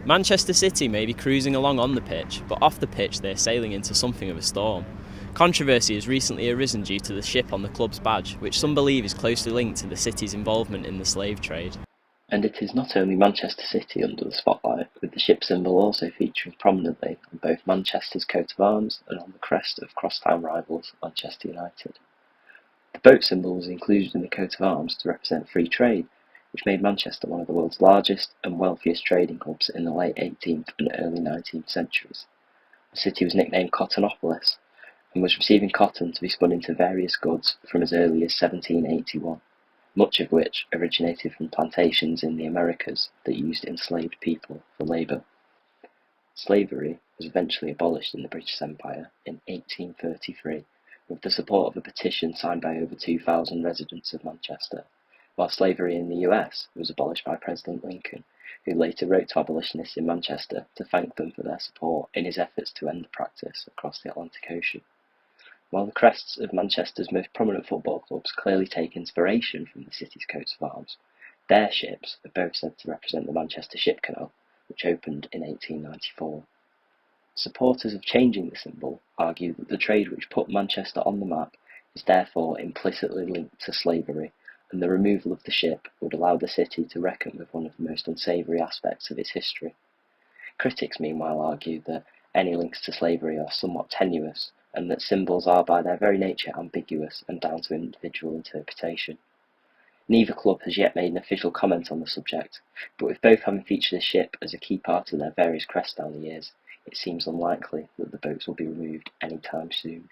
Manchester City may be cruising along on the pitch, but off the pitch they're sailing into something of a storm. Controversy has recently arisen due to the ship on the club's badge, which some believe is closely linked to the city's involvement in the slave trade. And it is not only Manchester City under the spotlight, with the ship symbol also featuring prominently on both Manchester's coat of arms and on the crest of crosstown rivals Manchester United. The boat symbol was included in the coat of arms to represent free trade, which made Manchester one of the world's largest and wealthiest trading hubs in the late 18th and early 19th centuries. The city was nicknamed Cottonopolis, and was receiving cotton to be spun into various goods from as early as 1781, much of which originated from plantations in the Americas that used enslaved people for labour. Slavery was eventually abolished in the British Empire in 1833 with the support of a petition signed by over 2,000 residents of Manchester, while slavery in the US was abolished by President Lincoln, who later wrote to abolitionists in Manchester to thank them for their support in his efforts to end the practice across the Atlantic Ocean. While the crests of Manchester's most prominent football clubs clearly take inspiration from the city's coats of arms, their ships are both said to represent the Manchester Ship Canal, which opened in 1894. Supporters of changing the symbol argue that the trade which put Manchester on the map is therefore implicitly linked to slavery, and the removal of the ship would allow the city to reckon with one of the most unsavoury aspects of its history. Critics meanwhile argue that any links to slavery are somewhat tenuous, and that symbols are by their very nature ambiguous and down to individual interpretation. Neither club has yet made an official comment on the subject, but with both having featured a ship as a key part of their various crests down the years, it seems unlikely that the boats will be removed anytime soon.